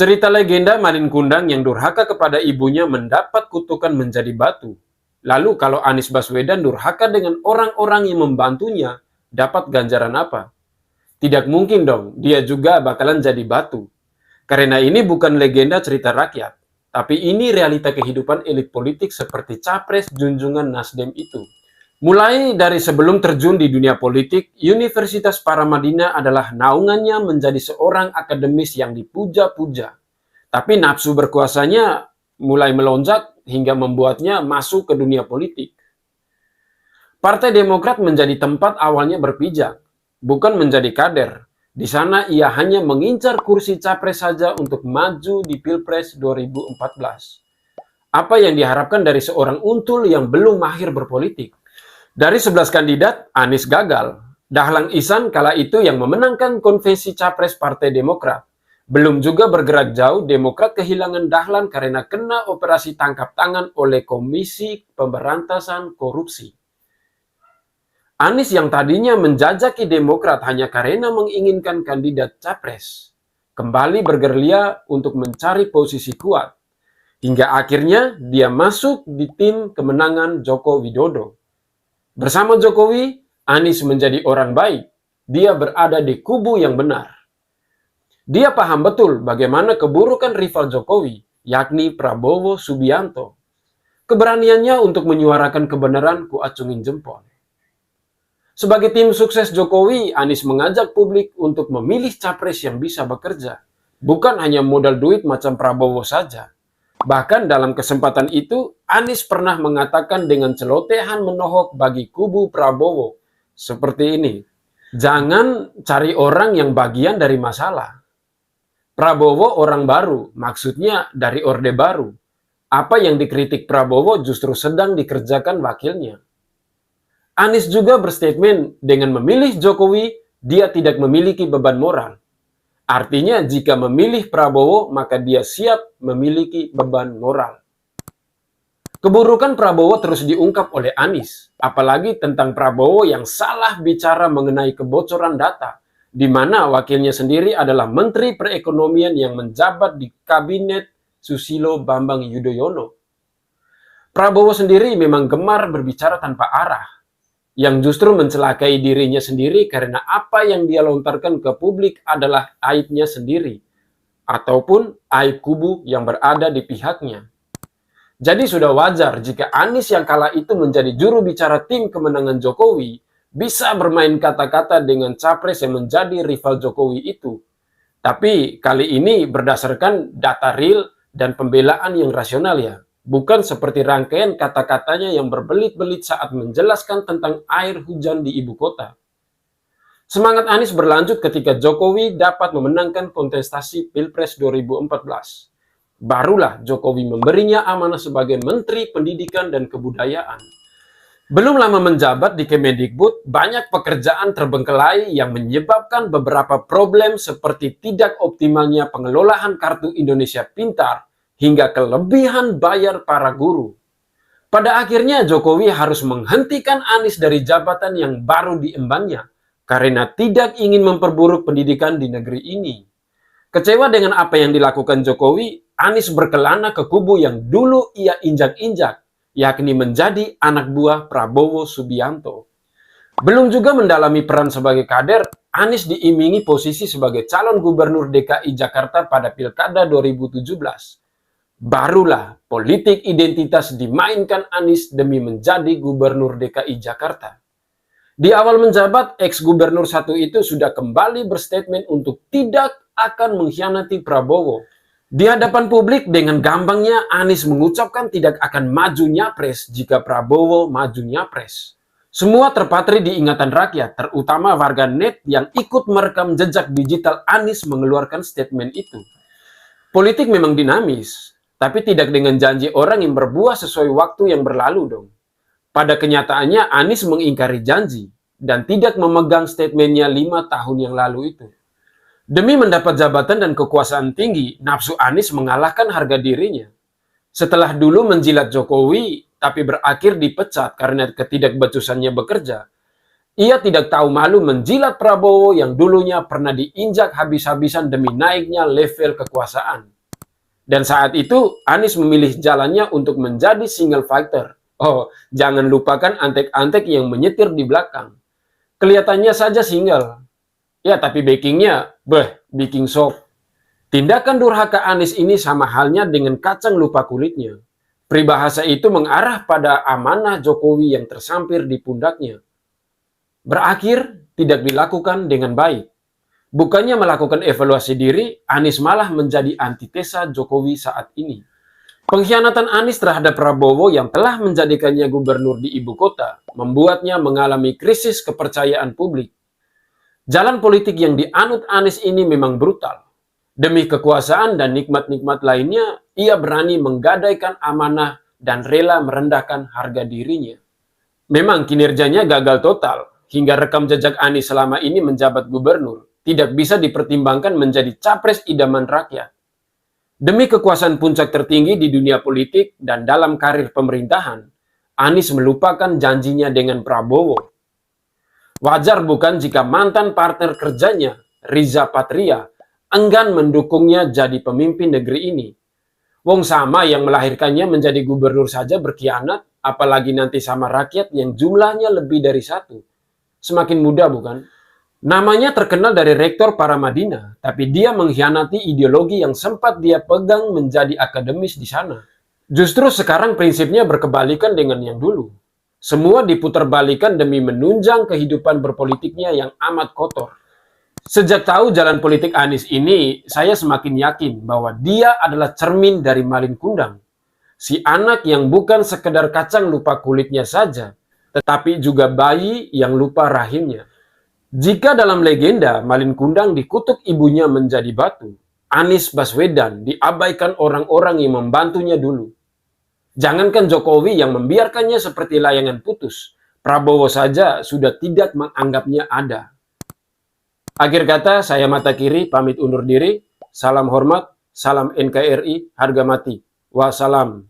Cerita legenda Malin Kundang yang durhaka kepada ibunya mendapat kutukan menjadi batu. Lalu kalau Anies Baswedan durhaka dengan orang-orang yang membantunya, dapat ganjaran apa? Tidak mungkin dong, dia juga bakalan jadi batu. Karena ini bukan legenda cerita rakyat, tapi ini realita kehidupan elit politik seperti capres junjungan Nasdem itu. Mulai dari sebelum terjun di dunia politik, Universitas Paramadina adalah naungannya menjadi seorang akademis yang dipuja-puja. Tapi nafsu berkuasanya mulai melonjak hingga membuatnya masuk ke dunia politik. Partai Demokrat menjadi tempat awalnya berpijak, bukan menjadi kader. Di sana ia hanya mengincar kursi capres saja untuk maju di Pilpres 2014. Apa yang diharapkan dari seorang untul yang belum mahir berpolitik? Dari 11 kandidat, Anies gagal. Dahlan Iskan kala itu yang memenangkan konvensi capres Partai Demokrat. Belum juga bergerak jauh, Demokrat kehilangan Dahlan karena kena operasi tangkap tangan oleh Komisi Pemberantasan Korupsi. Anies yang tadinya menjajaki Demokrat hanya karena menginginkan kandidat capres, kembali bergerilya untuk mencari posisi kuat. Hingga akhirnya dia masuk di tim kemenangan Joko Widodo. Bersama Jokowi, Anies menjadi orang baik. Dia berada di kubu yang benar. Dia paham betul bagaimana keburukan rival Jokowi, yakni Prabowo Subianto. Keberaniannya untuk menyuarakan kebenaran kuacungin jempol. Sebagai tim sukses Jokowi, Anies mengajak publik untuk memilih capres yang bisa bekerja. Bukan hanya modal duit macam Prabowo saja. Bahkan dalam kesempatan itu, Anies pernah mengatakan dengan celotehan menohok bagi kubu Prabowo. Seperti ini, jangan cari orang yang bagian dari masalah. Prabowo orang baru, maksudnya dari Orde Baru. Apa yang dikritik Prabowo justru sedang dikerjakan wakilnya. Anies juga berstatement dengan memilih Jokowi, dia tidak memiliki beban moral. Artinya jika memilih Prabowo, maka dia siap memiliki beban moral. Keburukan Prabowo terus diungkap oleh Anies, apalagi tentang Prabowo yang salah bicara mengenai kebocoran data, di mana wakilnya sendiri adalah Menteri Perekonomian yang menjabat di Kabinet Susilo Bambang Yudhoyono. Prabowo sendiri memang gemar berbicara tanpa arah, yang justru mencelakai dirinya sendiri karena apa yang dia lontarkan ke publik adalah aibnya sendiri, ataupun aib kubu yang berada di pihaknya. Jadi sudah wajar jika Anies yang kala itu menjadi juru bicara tim kemenangan Jokowi, bisa bermain kata-kata dengan capres yang menjadi rival Jokowi itu. Tapi kali ini berdasarkan data real dan pembelaan yang rasional ya. Bukan seperti rangkaian kata-katanya yang berbelit-belit saat menjelaskan tentang air hujan di ibu kota. Semangat Anies berlanjut ketika Jokowi dapat memenangkan kontestasi Pilpres 2014. Barulah Jokowi memberinya amanah sebagai Menteri Pendidikan dan Kebudayaan. Belum lama menjabat di Kemendikbud, banyak pekerjaan terbengkelai yang menyebabkan beberapa problem seperti tidak optimalnya pengelolaan Kartu Indonesia Pintar, hingga kelebihan bayar para guru. Pada akhirnya Jokowi harus menghentikan Anies dari jabatan yang baru diembannya karena tidak ingin memperburuk pendidikan di negeri ini. Kecewa dengan apa yang dilakukan Jokowi, Anies berkelana ke kubu yang dulu ia injak-injak, yakni menjadi anak buah Prabowo Subianto. Belum juga mendalami peran sebagai kader, Anies diimingi posisi sebagai calon gubernur DKI Jakarta pada Pilkada 2017. Barulah politik identitas dimainkan Anies demi menjadi gubernur DKI Jakarta. Di awal menjabat, ex-gubernur satu itu sudah kembali berstatement untuk tidak akan mengkhianati Prabowo. Di hadapan publik dengan gampangnya Anies mengucapkan tidak akan maju nyapres jika Prabowo maju nyapres. Semua terpatri di ingatan rakyat, terutama warga net yang ikut merekam jejak digital Anies mengeluarkan statement itu. Politik memang dinamis, tapi tidak dengan janji orang yang berbuah sesuai waktu yang berlalu dong. Pada kenyataannya Anies mengingkari janji dan tidak memegang statementnya 5 tahun yang lalu itu. Demi mendapat jabatan dan kekuasaan tinggi, nafsu Anies mengalahkan harga dirinya. Setelah dulu menjilat Jokowi, tapi berakhir dipecat karena ketidakbecusannya bekerja, ia tidak tahu malu menjilat Prabowo yang dulunya pernah diinjak habis-habisan demi naiknya level kekuasaan. Dan saat itu Anies memilih jalannya untuk menjadi single fighter. Oh, jangan lupakan antek-antek yang menyetir di belakang. Kelihatannya saja single. Ya, tapi backingnya, bikin shock. Tindakan durhaka Anies ini sama halnya dengan kacang lupa kulitnya. Peribahasa itu mengarah pada amanah Jokowi yang tersampir di pundaknya. Berakhir tidak dilakukan dengan baik. Bukannya melakukan evaluasi diri, Anies malah menjadi antitesa Jokowi saat ini. Pengkhianatan Anies terhadap Prabowo yang telah menjadikannya gubernur di ibu kota, membuatnya mengalami krisis kepercayaan publik. Jalan politik yang dianut Anies ini memang brutal. Demi kekuasaan dan nikmat-nikmat lainnya, ia berani menggadaikan amanah dan rela merendahkan harga dirinya. Memang kinerjanya gagal total, hingga rekam jejak Anies selama ini menjabat gubernur tidak bisa dipertimbangkan menjadi capres idaman rakyat. Demi kekuasaan puncak tertinggi di dunia politik dan dalam karir pemerintahan, Anies melupakan janjinya dengan Prabowo. Wajar bukan jika mantan partner kerjanya, Riza Patria, enggan mendukungnya jadi pemimpin negeri ini. Wong sama yang melahirkannya menjadi gubernur saja berkhianat, apalagi nanti sama rakyat yang jumlahnya lebih dari satu. Semakin mudah bukan? Namanya terkenal dari rektor Paramadina, tapi dia mengkhianati ideologi yang sempat dia pegang menjadi akademis di sana. Justru sekarang prinsipnya berkebalikan dengan yang dulu. Semua diputerbalikan demi menunjang kehidupan berpolitiknya yang amat kotor. Sejak tahu jalan politik Anies ini, saya semakin yakin bahwa dia adalah cermin dari Malin Kundang. Si anak yang bukan sekedar kacang lupa kulitnya saja, tetapi juga bayi yang lupa rahimnya. Jika dalam legenda Malin Kundang dikutuk ibunya menjadi batu, Anies Baswedan diabaikan orang-orang yang membantunya dulu. Jangankan Jokowi yang membiarkannya seperti layangan putus, Prabowo saja sudah tidak menganggapnya ada. Akhir kata, saya Mata Kiri pamit undur diri. Salam hormat, salam NKRI, harga mati. Wassalam.